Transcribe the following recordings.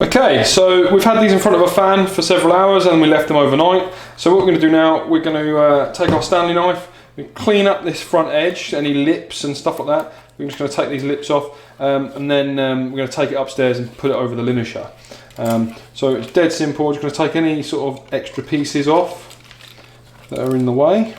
Okay, so we've had these in front of a fan for several hours and we left them overnight. So what we're going to do now, we're going to take our Stanley knife, we clean up this front edge, any lips and stuff like that. We're just going to take these lips off and then we're going to take it upstairs and put it over the linisher. So it's dead simple. We're just going to take any sort of extra pieces off that are in the way.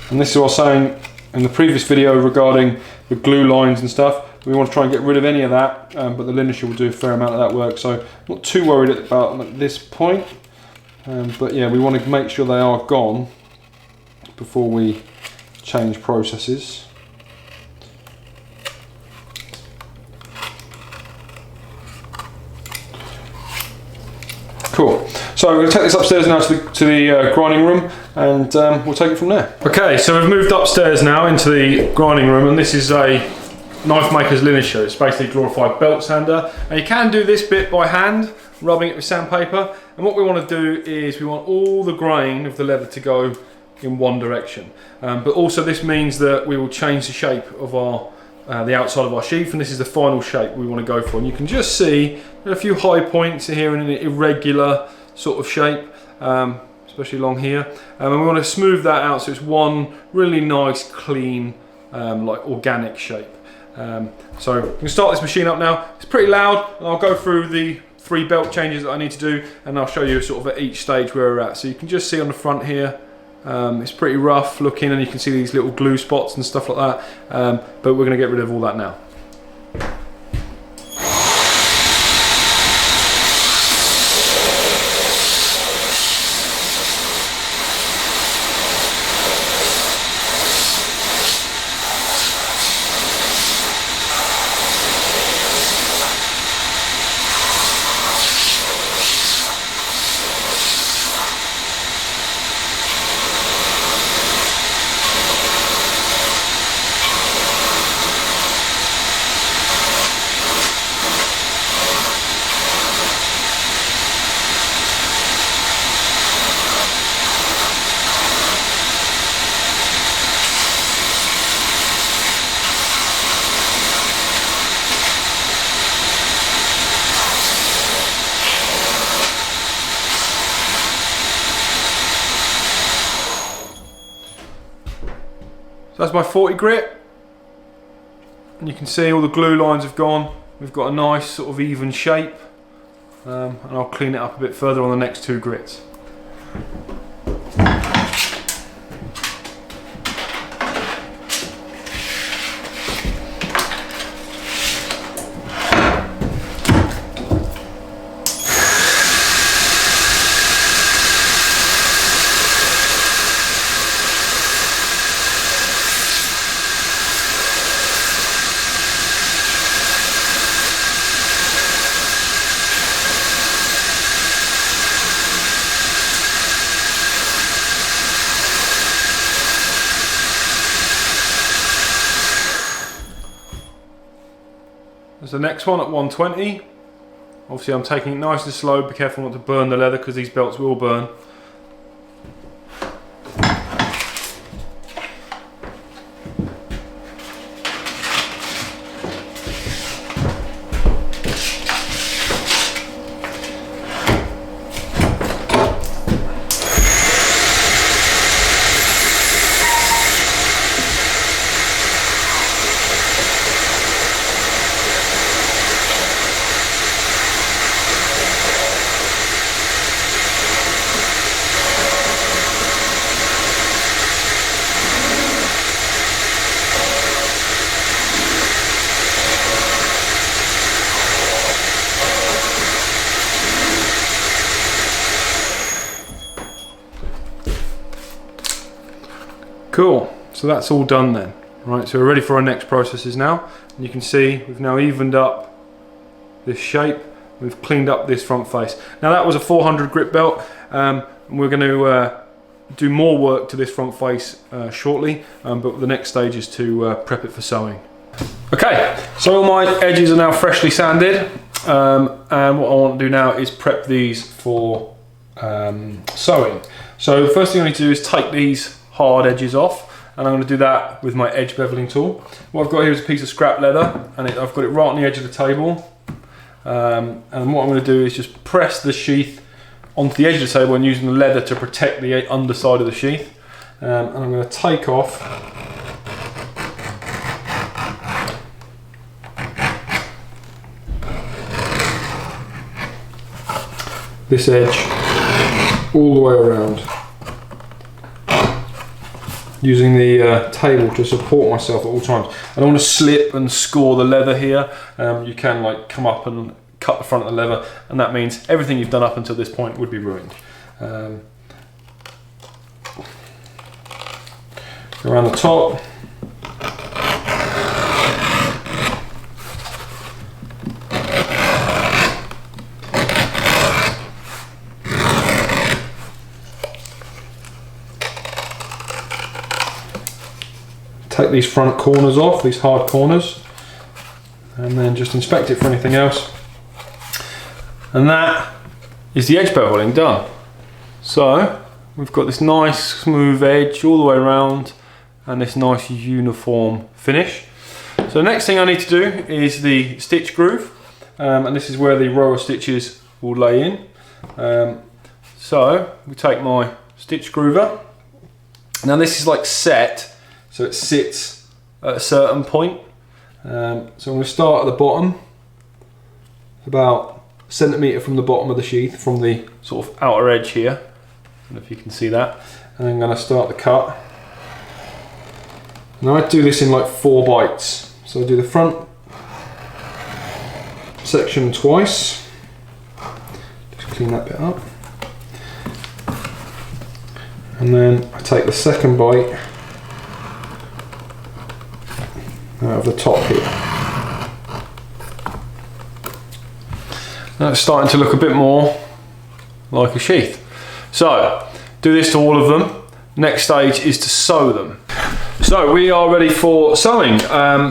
And this is what I was saying in the previous video regarding the glue lines and stuff. We want to try and get rid of any of that, but the linisher will do a fair amount of that work, so I'm not too worried about them at this point. But yeah, we want to make sure they are gone before we change processes. Cool. So we're going to take this upstairs now to the grinding room, and we'll take it from there. Okay, so we've moved upstairs now into the grinding room, and this is a knife maker's linisher. It's basically a glorified belt sander, and you can do this bit by hand, rubbing it with sandpaper. And what we want to do is we want all the grain of the leather to go in one direction, but also this means that we will change the shape of our the outside of our sheath, and this is the final shape we want to go for. And you can just see there are a few high points here in an irregular sort of shape, especially along here, and we want to smooth that out so it's one really nice clean like organic shape. So we can start this machine up now. It's pretty loud, and I'll go through the 3 belt changes that I need to do, and I'll show you sort of at each stage where we're at. So you can just see on the front here, it's pretty rough looking, and you can see these little glue spots and stuff like that, but we're going to get rid of all that now. So that's my 40 grit, and you can see all the glue lines have gone. We've got a nice sort of even shape, and I'll clean it up a bit further on the next 2 grits. There's the next one at 120. Obviously I'm taking it nice and slow, be careful not to burn the leather because these belts will burn. Cool, so that's all done then. Right, so we're ready for our next processes now. And you can see we've now evened up this shape. We've cleaned up this front face. Now that was a 400 grit belt, and we're going to do more work to this front face shortly, but the next stage is to prep it for sewing. Okay, so all my edges are now freshly sanded, and what I want to do now is prep these for sewing. So the first thing I need to do is take these hard edges off, and I'm going to do that with my edge beveling tool. What I've got here is a piece of scrap leather, and I've got it right on the edge of the table. And what I'm going to do is just press the sheath onto the edge of the table and using the leather to protect the underside of the sheath. And I'm going to take off this edge all the way around, using the table to support myself at all times. I don't want to slip and score the leather here. You can like come up and cut the front of the leather, and that means everything you've done up until this point would be ruined. Around the top. Take these front corners off, these hard corners, and then just inspect it for anything else. And that is the edge beveling done. So we've got this nice smooth edge all the way around and this nice uniform finish. So the next thing I need to do is the stitch groove, and this is where the row of stitches will lay in. So we take my stitch groover. Now this is like set, so it sits at a certain point. So I'm going to start at the bottom, about a centimetre from the bottom of the sheath, from the sort of outer edge here. I don't know if you can see that. And I'm going to start the cut. Now I do this in like 4 bites. So I do the front section twice. Just clean that bit up. And then I take the second bite out of the top here. Now it's starting to look a bit more like a sheath. So do this to all of them. Next stage is to sew them. So we are ready for sewing.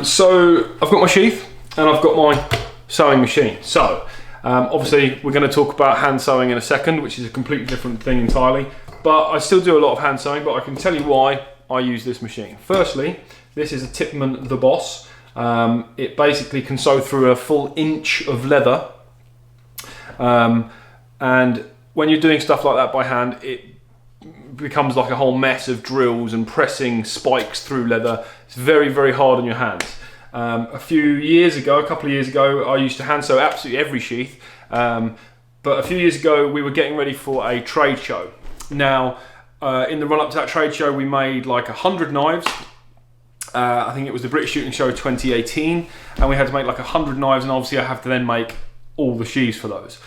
So I've got my sheath and I've got my sewing machine. So obviously we're going to talk about hand sewing in a second, which is a completely different thing entirely. But I still do a lot of hand sewing, but I can tell you why I use this machine. Firstly, this is a Tipman The Boss. It basically can sew through a full inch of leather. And when you're doing stuff like that by hand, it becomes like a whole mess of drills and pressing spikes through leather. It's very, very hard on your hands. A couple of years ago, I used to hand sew absolutely every sheath. But a few years ago, we were getting ready for a trade show. Now, in the run up to that trade show, we made like 100 knives. I think it was the British Shooting Show 2018, and we had to make like 100 knives, and obviously I have to then make all the sheaths for those.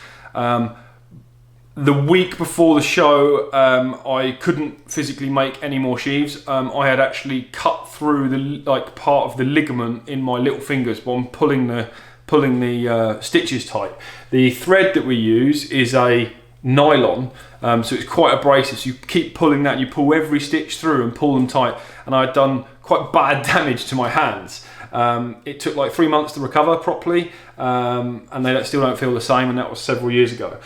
The week before the show, I couldn't physically make any more sheaths. I had actually cut through the part of the ligament in my little fingers while I'm pulling the stitches tight. The thread that we use is a nylon, so it's quite abrasive. So you keep pulling that, you pull every stitch through and pull them tight. And I'd done quite bad damage to my hands. It took like 3 months to recover properly, and they still don't feel the same, and that was several years ago.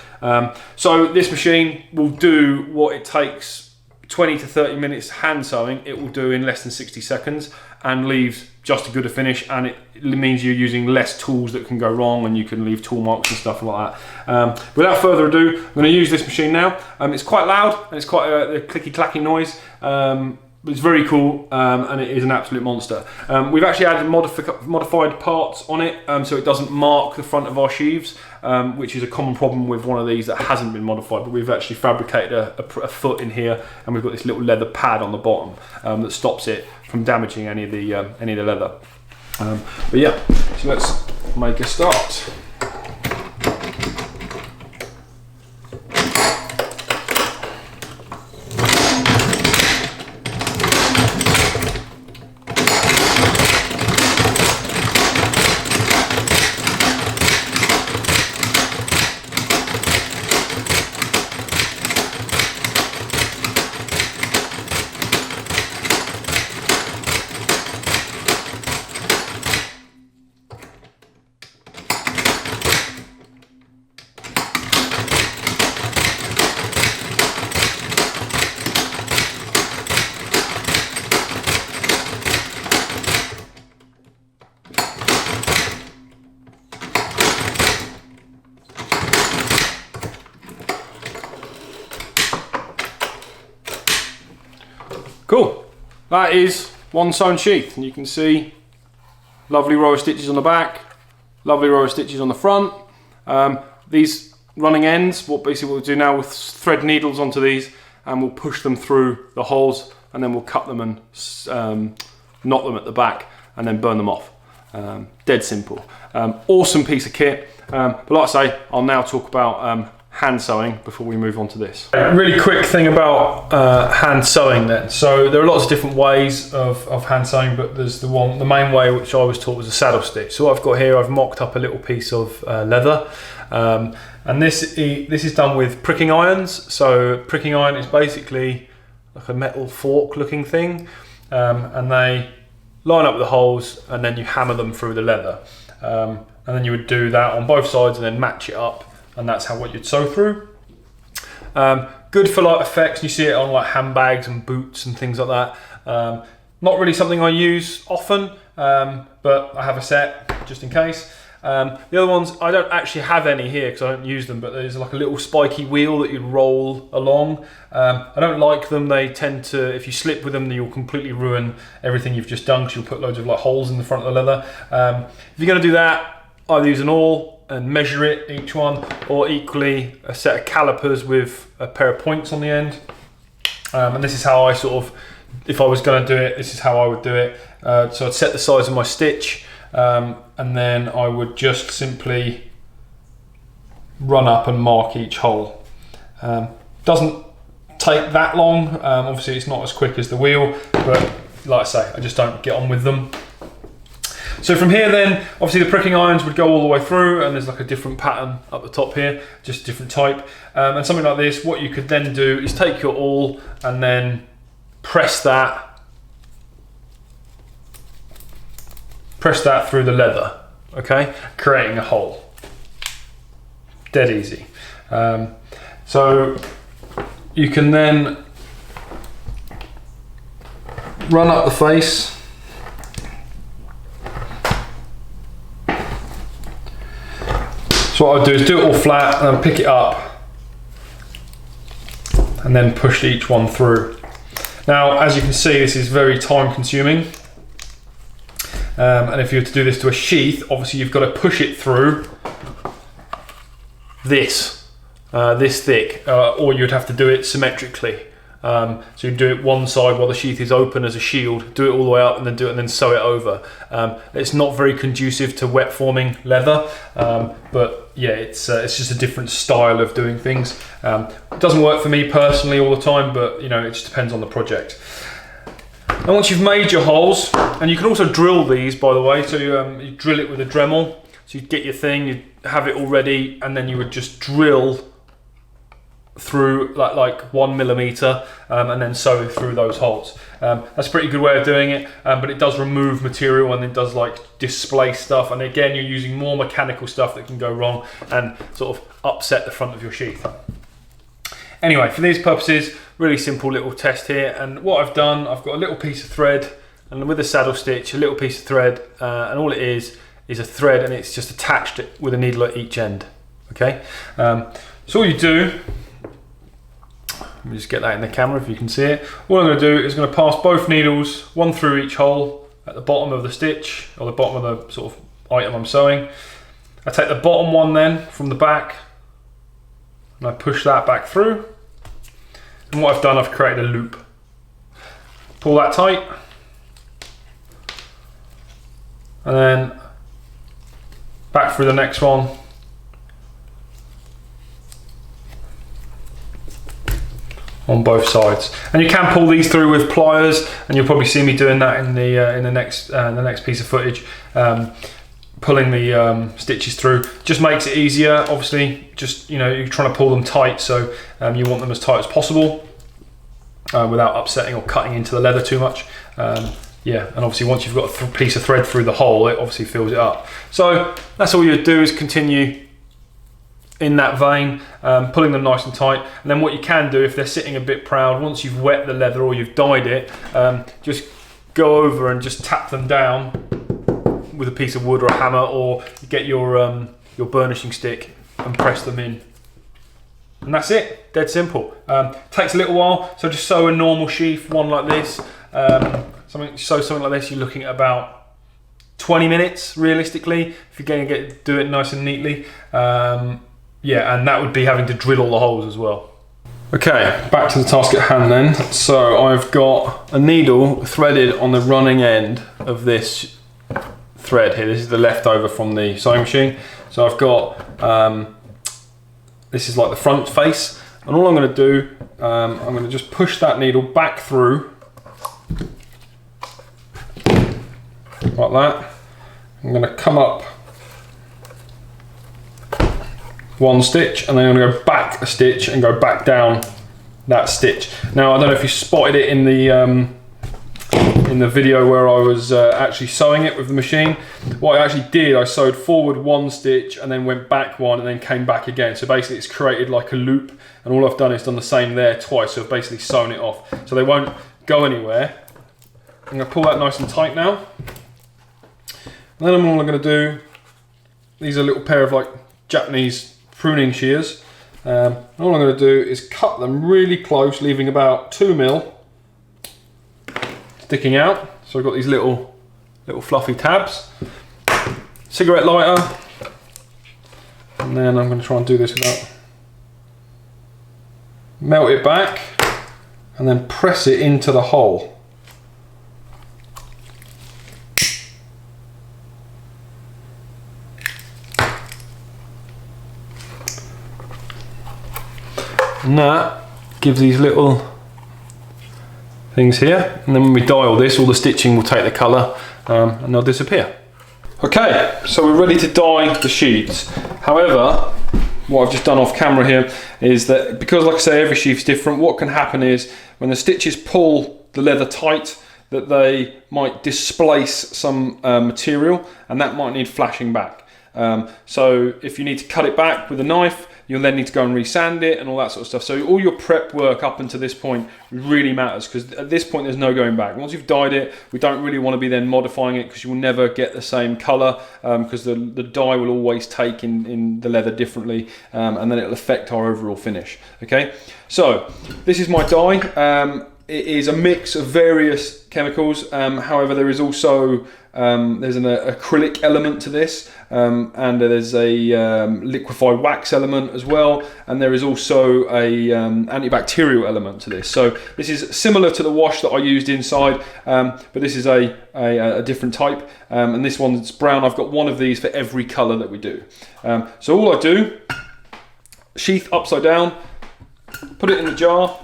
So this machine will do what it takes 20 to 30 minutes hand sewing, it will do in less than 60 seconds and leaves just as good a finish, and it means you're using less tools that can go wrong, and you can leave tool marks and stuff like that. Without further ado, I'm going to use this machine now. It's quite loud and it's quite a clicky clacky noise. But it's very cool, and it is an absolute monster. We've actually added modified parts on it, so it doesn't mark the front of our sheaves, which is a common problem with one of these that hasn't been modified. But we've actually fabricated a foot in here, and we've got this little leather pad on the bottom that stops it from damaging any of the leather. But yeah, so let's make a start. Cool. That is one sewn sheath, and you can see lovely row of stitches on the back, lovely row of stitches on the front. These running ends, what we'll do now, we'll thread needles onto these and we'll push them through the holes, and then we'll cut them and knot them at the back and then burn them off. Dead simple. Awesome piece of kit. But like I say, I'll now talk about hand sewing before we move on to this. A really quick thing about hand sewing then. So there are lots of different ways of hand sewing, but there's the main way which I was taught was a saddle stitch. So what I've got here, I've mocked up a little piece of leather, and this is done with pricking irons. So pricking iron is basically like a metal fork looking thing, and they line up the holes and then you hammer them through the leather, and then you would do that on both sides and then match it up, and that's what you'd sew through. Good for like effects. You see it on like handbags and boots and things like that. Not really something I use often, but I have a set just in case. The other ones, I don't actually have any here because I don't use them, but there's like a little spiky wheel that you'd roll along. I don't like them. They tend to, if you slip with them, you'll completely ruin everything you've just done because you'll put loads of like holes in the front of the leather. If you're going to do that, either use an awl and measure it, each one, or equally a set of calipers with a pair of points on the end. And this is how I sort of, if I was going to do it, this is how I would do it. So I'd set the size of my stitch, and then I would just simply run up and mark each hole. Doesn't take that long. Obviously it's not as quick as the wheel, but like I say, I just don't get on with them. So from here then, obviously the pricking irons would go all the way through, and there's like a different pattern up the top here, just a different type. And something like this, what you could then do is take your awl and then press that through the leather, okay? Creating a hole. Dead easy. So you can then run up the face. So what I'll do is do it all flat and then pick it up and then push each one through. Now, as you can see, this is very time consuming. And if you were to do this to a sheath, obviously you've got to push it through this thick, or you'd have to do it symmetrically. So you do it one side while the sheath is open as a shield, do it all the way up and then do it and then sew it over. It's not very conducive to wet forming leather, but yeah, it's just a different style of doing things. It doesn't work for me personally all the time, but you know, it just depends on the project. And once you've made your holes, and you can also drill these, by the way, so you drill it with a Dremel. So you'd get your thing, you'd have it all ready, and then you would just drill through like 1 millimeter, and then sew through those holes. That's a pretty good way of doing it, but it does remove material and it does like displace stuff, and again you're using more mechanical stuff that can go wrong and sort of upset the front of your sheath. Anyway, for these purposes, really simple little test here, and what I've done, I've got a little piece of thread, and with a saddle stitch, a little piece of thread, and all it is a thread, and it's just attached with a needle at each end. Okay, so all you do, let me just get that in the camera if you can see it. What I'm going to do is going to pass both needles, one through each hole at the bottom of the stitch, or the bottom of the sort of item I'm sewing. I take the bottom one then from the back, and I push that back through. And what I've done, I've created a loop. Pull that tight, and then back through the next one. On both sides, and you can pull these through with pliers, and you'll probably see me doing that in the next piece of footage. Pulling the stitches through just makes it easier. Obviously, just you're trying to pull them tight, so you want them as tight as possible without upsetting or cutting into the leather too much. Yeah, and obviously once you've got a piece of thread through the hole, it obviously fills it up. So that's all you'd do, is continue in that vein, pulling them nice and tight. And then what you can do, if they're sitting a bit proud, once you've wet the leather or you've dyed it, just go over and just tap them down with a piece of wood or a hammer, or get your burnishing stick and press them in And that's it, dead simple. Takes a little while, so just sew a normal sheath, one like this. Something like this, you're looking at about 20 minutes realistically, if you're going to do it nice and neatly. Yeah, and that would be having to drill all the holes as well. Okay, back to the task at hand then. So I've got a needle threaded on the running end of this thread here. This is the leftover from the sewing machine. So I've got, this is like the front face. And all I'm going to do, I'm going to just push that needle back through, like that. I'm going to come up one stitch, and then I'm going to go back a stitch and go back down that stitch. Now I don't know if you spotted it in the video where I was actually sewing it with the machine. What I actually did, I sewed forward one stitch and then went back one and then came back again. So basically it's created like a loop, and all I've done is done the same there twice. So I've basically sewn it off, so they won't go anywhere. I'm going to pull that nice and tight now. And then all I'm going to do, these are a little pair of like Japanese pruning shears. All I'm going to do is cut them really close, leaving about 2mm sticking out. So I've got these little fluffy tabs. Cigarette lighter, and then I'm going to try and do this without. Melt it back, and then press it into the hole. And that gives these little things here, and then when we dial this, all the stitching will take the colour and they'll disappear. Okay, so we're ready to dye the sheets. However, what I've just done off camera here is that, because like I say, every sheath's different, what can happen is when the stitches pull the leather tight, that they might displace some material, and that might need flashing back. So if you need to cut it back with a knife, you'll then need to go and resand it and all that sort of stuff. So all your prep work up until this point really matters, because at this point there's no going back. Once you've dyed it, we don't really want to be then modifying it, because you will never get the same colour, because the dye will always take in the leather differently, and then it'll affect our overall finish. Okay, so this is my dye. It is a mix of various chemicals. However, there is also there's an acrylic element to this, and there's a liquefied wax element as well, and there is also a antibacterial element to this. So this is similar to the wash that I used inside, but this is a different type, and this one's brown. I've got one of these for every colour that we do. So all I do, sheath upside down, put it in the jar,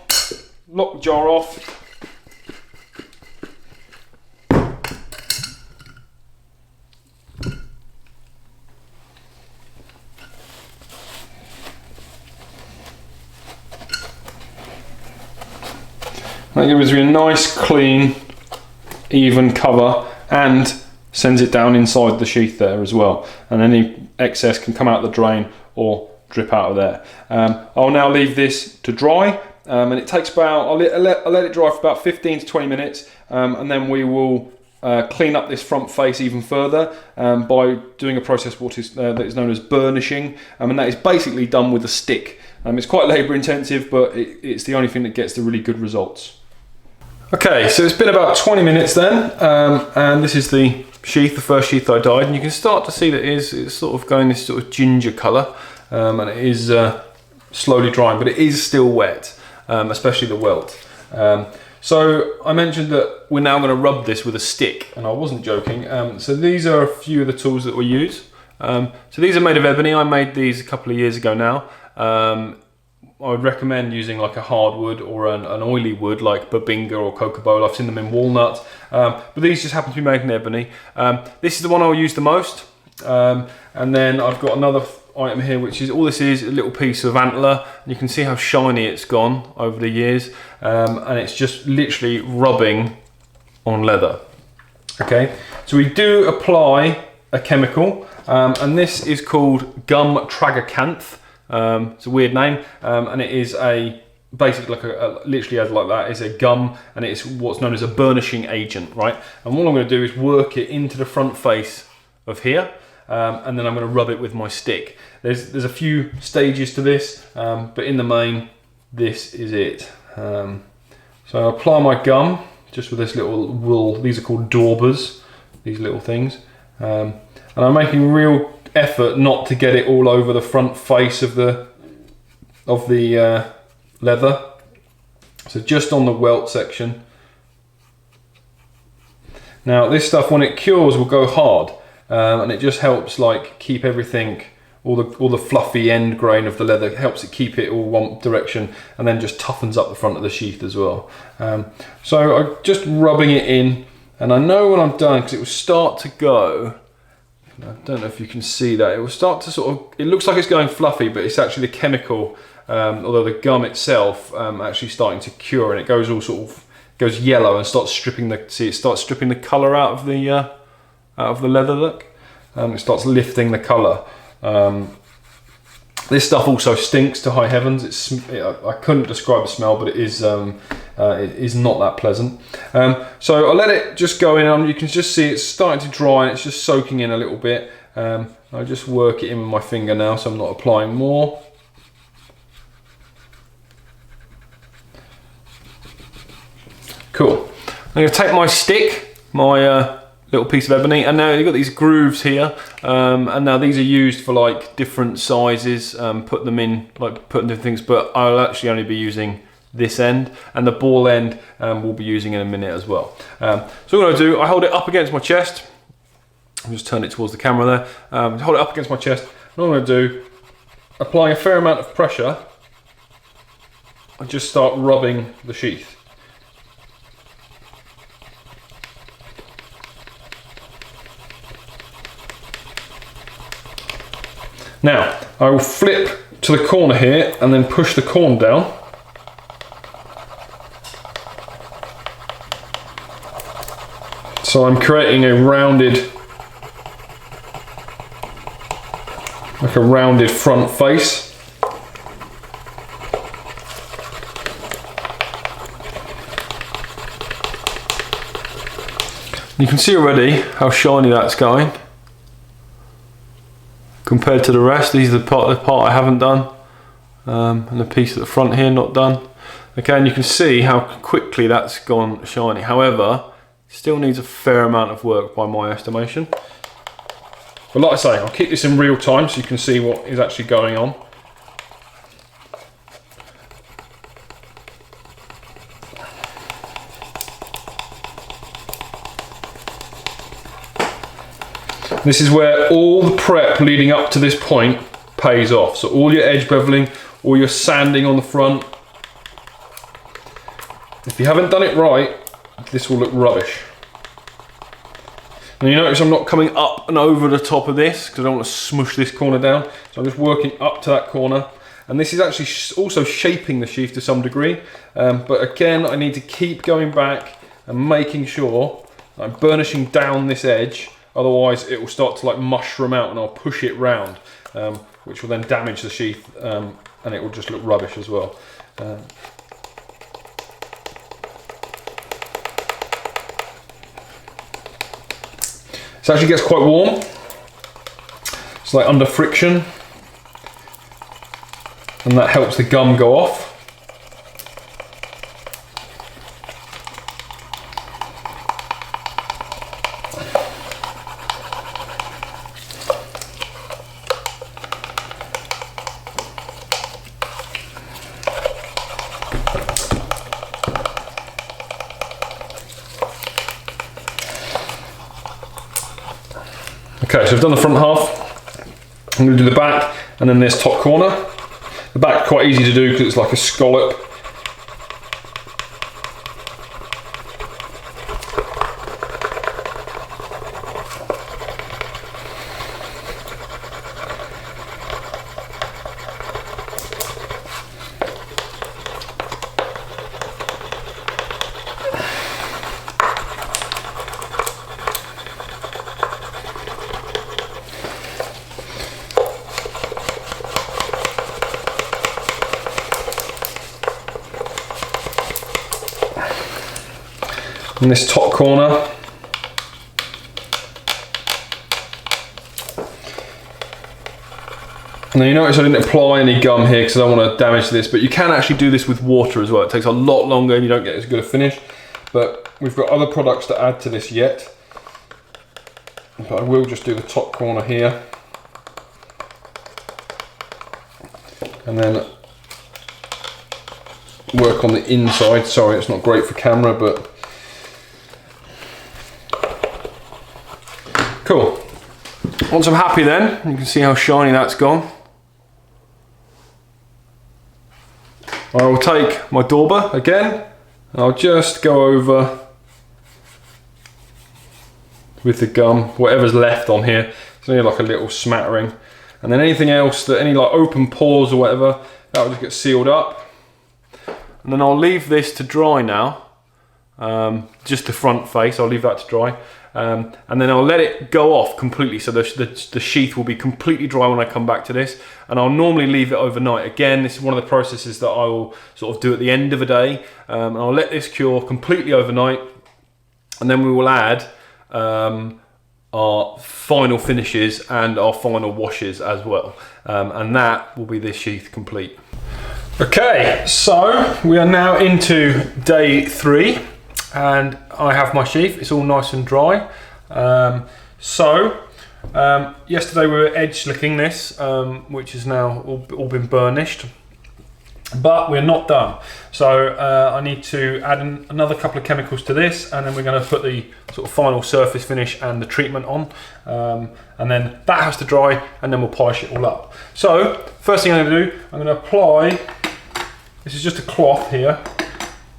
lock the jar off, that gives you a nice, clean, even cover, and sends it down inside the sheath there as well. And any excess can come out the drain or drip out of there. I'll now leave this to dry, and it takes about, I'll let it dry for about 15 to 20 minutes, and then we will clean up this front face even further by doing a process that is known as burnishing, and that is basically done with a stick. It's quite labour intensive, but it's the only thing that gets the really good results. Okay, so it's been about 20 minutes then, and this is the sheath, the first sheath I dyed, and you can start to see that it's sort of going this sort of ginger colour, and it is slowly drying, but it is still wet, especially the welt. So I mentioned that we're now going to rub this with a stick, and I wasn't joking. So these are a few of the tools that we use. So these are made of ebony. I made these a couple of years ago now. I would recommend using like a hardwood or an oily wood like Babinga or Cocobolo. I've seen them in walnut, but these just happen to be made in ebony. This is the one I'll use the most. And then I've got another item here, which is, all this is a little piece of antler. You can see how shiny it's gone over the years, and it's just literally rubbing on leather. Okay, so we do apply a chemical, and this is called gum tragacanth. It's a weird name, and it is basically like literally as like that, is a gum, and it's what's known as a burnishing agent, right? And what I'm going to do is work it into the front face of here, and then I'm going to rub it with my stick. There's a few stages to this, but in the main, this is it. So I apply my gum just with this little wool. These are called daubers, these little things, and I'm making real effort not to get it all over the front face of the leather. So just on the welt section. Now this stuff, when it cures, will go hard, and it just helps like keep everything, all the fluffy end grain of the leather, helps it keep it all one direction, and then just toughens up the front of the sheath as well. So I'm just rubbing it in, and I know when I'm done, because it will start to go, I don't know if you can see that, it will start to sort of, it looks like it's going fluffy, but it's actually the chemical, although the gum itself actually starting to cure, and it goes all sort of, goes yellow and starts stripping the colour out of the leather look. It starts lifting the colour. This stuff also stinks to high heavens. I couldn't describe the smell, but it is not that pleasant. So I'll let it just go in. You can just see it's starting to dry and it's just soaking in a little bit. I'll just work it in with my finger now, so I'm not applying more. Cool. I'm going to take my stick, my little piece of ebony, and now you've got these grooves here, and now these are used for like different sizes, put them in, like putting different things, but I'll actually only be using this end, and the ball end we'll be using in a minute as well. So what I'm going to do, I hold it up against my chest. I'll just turn it towards the camera there. Hold it up against my chest, and what I'm going to do, applying a fair amount of pressure, I just start rubbing the sheath. Now, I will flip to the corner here and then push the corn down. So I'm creating a rounded, like a rounded front face. You can see already how shiny that's going. Compared to the rest, these are the part I haven't done, and the piece at the front here not done. Okay, and you can see how quickly that's gone shiny. However, still needs a fair amount of work by my estimation. But like I say, I'll keep this in real time so you can see what is actually going on. This is where all the prep leading up to this point pays off. So all your edge beveling, all your sanding on the front. If you haven't done it right, this will look rubbish. And you notice I'm not coming up and over the top of this because I don't want to smush this corner down. So I'm just working up to that corner. And this is actually also shaping the sheath to some degree. But again, I need to keep going back and making sure I'm burnishing down this edge. Otherwise it will start to like mushroom out and I'll push it round, which will then damage the sheath, and it will just look rubbish as well. It actually gets quite warm. It's like under friction, and that helps the gum go off. Okay, so I've done the front half. I'm going to do the back and then this top corner. The back quite easy to do because it's like a scallop. In this top corner, Now you notice I didn't apply any gum here because I don't want to damage this, but you can actually do this with water as well. It takes a lot longer and you don't get as good a finish. But we've got other products to add to this yet. But I will just do the top corner here. And then work on the inside. Sorry, it's not great for camera, but cool. Once I'm happy then, you can see how shiny that's gone. I will take my dauber again, and I'll just go over with the gum, whatever's left on here. It's only like a little smattering. And then anything else, that any like open pores or whatever, that will just get sealed up. And then I'll leave this to dry now. Just the front face, I'll leave that to dry. And then I'll let it go off completely, so the sheath will be completely dry when I come back to this. And I'll normally leave it overnight. Again, this is one of the processes that I will sort of do at the end of a day. And I'll let this cure completely overnight, and then we will add our final finishes and our final washes as well. And that will be this sheath complete. Okay, so we are now into day 3. And I have my sheath, it's all nice and dry. Yesterday we were edge slicking this, which is now all been burnished, but we're not done. So I need to add another couple of chemicals to this, and then we're going to put the sort of final surface finish and the treatment on. And then that has to dry, and then we'll polish it all up. So first thing I'm going to do, I'm going to apply, this is just a cloth here,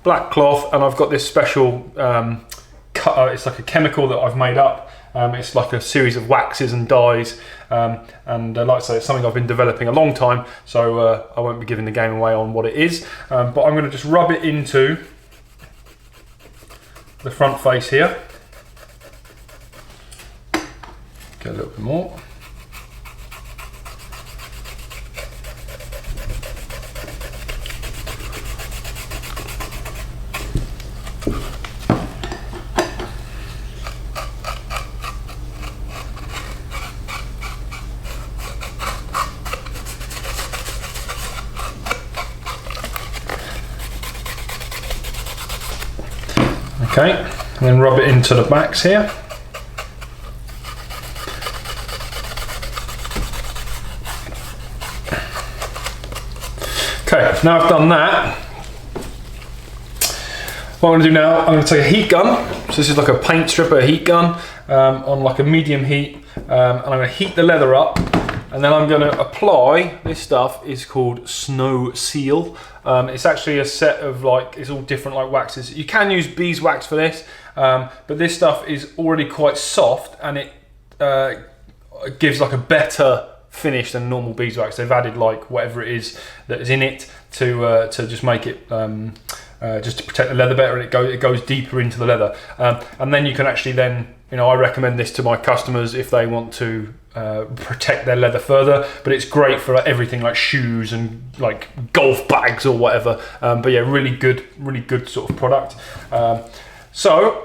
black cloth, and I've got this special it's like a chemical that I've made up. It's like a series of waxes and dyes, and like I say, it's something I've been developing a long time, so I won't be giving the game away on what it is, but I'm going to just rub it into the front face here. Get a little bit more. Okay, and then rub it into the backs here. Okay, now I've done that, what I'm going to do now, I'm going to take a heat gun. So this is like a paint stripper, a heat gun, on like a medium heat, and I'm going to heat the leather up. And then I'm going to apply, this stuff is called Snow Seal. It's actually a set of like, it's all different like waxes. You can use beeswax for this, but this stuff is already quite soft, and it gives like a better finish than normal beeswax. They've added like whatever it is that is in it to just make it, just to protect the leather better, and it goes deeper into the leather. And then you can actually then, you know, I recommend this to my customers if they want to protect their leather further, but it's great for everything like shoes and like golf bags or whatever. But yeah, really good sort of product. So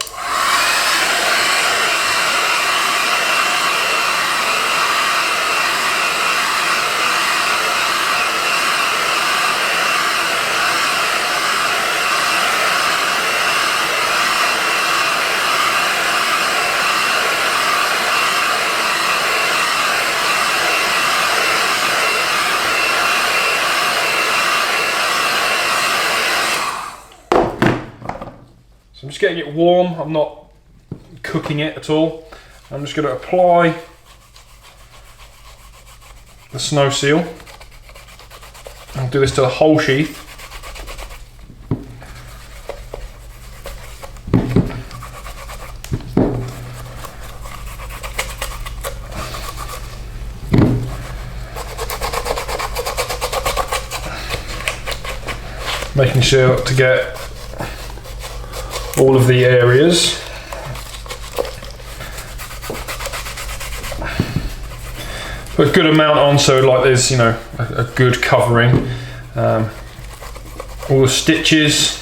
I'm just getting it warm, I'm not cooking it at all. I'm just going to apply the Snow Seal. I'll do this to the whole sheath. Making sure to get all of the areas. Put a good amount on, so like there's, you know, a good covering. All the stitches.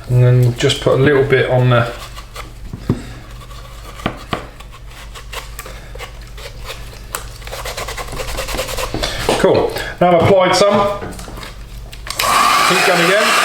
And then just put a little bit on the Cool. Now I've applied some. Keep going again.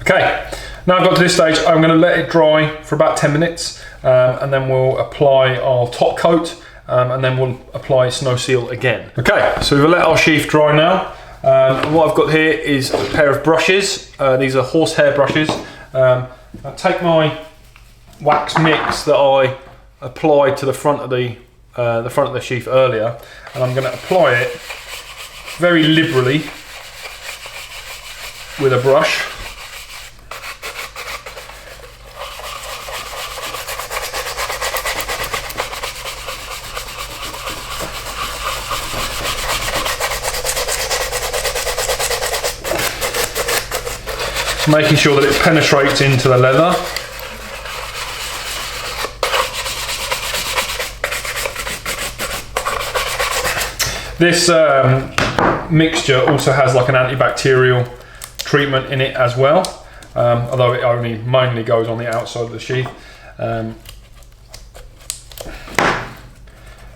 Okay, now I've got to this stage, I'm going to let it dry for about 10 minutes and then we'll apply our top coat and then we'll apply Snow Seal again. Okay, so we've let our sheath dry now. And what I've got here is a pair of brushes. These are horsehair brushes. I take my wax mix that I applied to the front of the sheath earlier, and I'm going to apply it very liberally with a brush. Making sure that it penetrates into the leather. This mixture also has like an antibacterial treatment in it as well, although it only mainly goes on the outside of the sheath.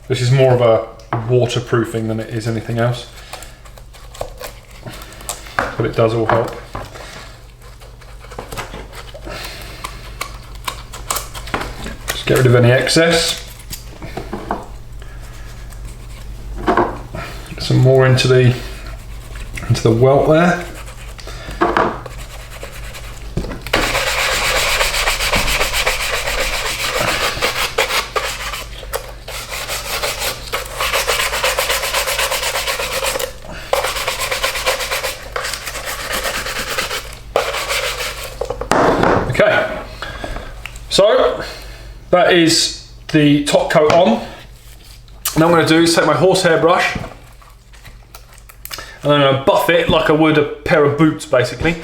This is more of a waterproofing than it is anything else, but it does all help. Get rid of any excess. Get some more into the welt there. Okay. So that is the top coat on. Now what I'm going to do is take my horsehair brush and I'm going to buff it like I would a pair of boots basically.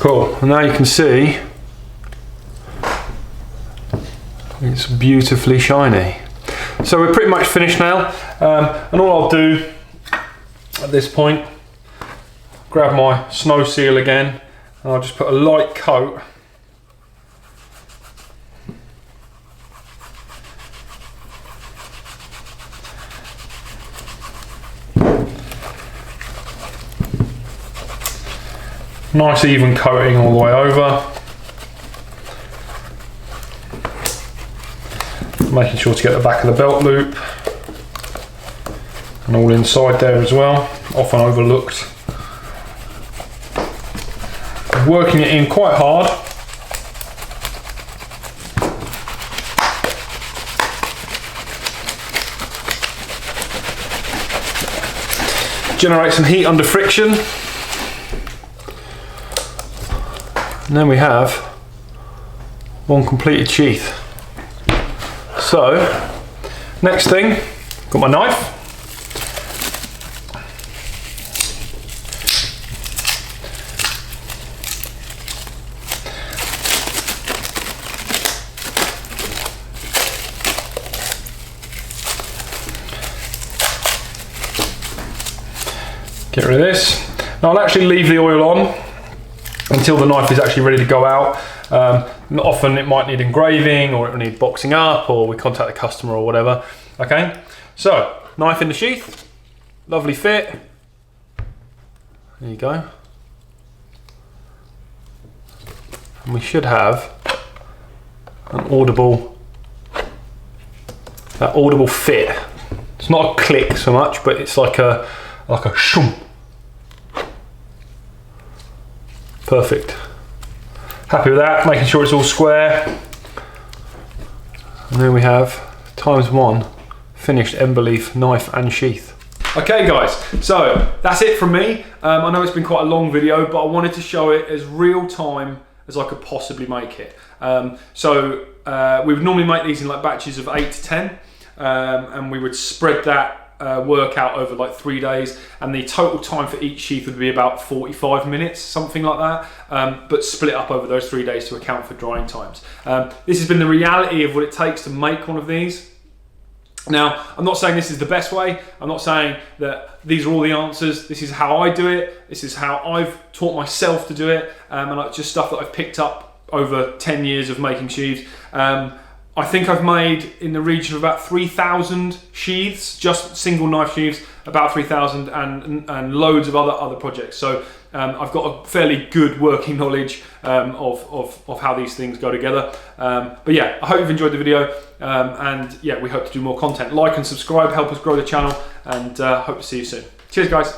Cool, and now you can see it's beautifully shiny. So we're pretty much finished now, and all I'll do at this point, grab my Snow Seal again, and I'll just put a light coat nice even coating all the way over, making sure to get the back of the belt loop and all inside there as well, often overlooked. Working it in quite hard. Generate some heat under friction. And then we have one completed sheath. So, next thing, got my knife. Get rid of this. Now I'll actually leave the oil on until the knife is actually ready to go out. Often it might need engraving, or it will need boxing up, or we contact the customer or whatever. Okay, so knife in the sheath, lovely fit, There you go. And we should have an audible fit. It's not a click so much, but it's like a shoom. Perfect. Happy with that, making sure it's all square. And then we have ×1 finished Emberleaf knife and sheath. Okay guys, so that's it from me. I know it's been quite a long video, but I wanted to show it as real time as I could possibly make it. We would normally make these in like batches of 8 to 10, and we would spread that work out over like 3 days, and the total time for each sheath would be about 45 minutes, something like that, but split up over those 3 days to account for drying times. This has been the reality of what it takes to make one of these. Now, I'm not saying this is the best way. I'm not saying that these are all the answers. This is how I do it. This is how I've taught myself to do it, and it's just stuff that I've picked up over 10 years of making sheaths. I think I've made in the region of about 3,000 sheaths, just single knife sheaths, about 3,000, and loads of other projects. So I've got a fairly good working knowledge of how these things go together. But yeah, I hope you've enjoyed the video, and yeah, we hope to do more content. Like and subscribe, help us grow the channel, and hope to see you soon. Cheers guys.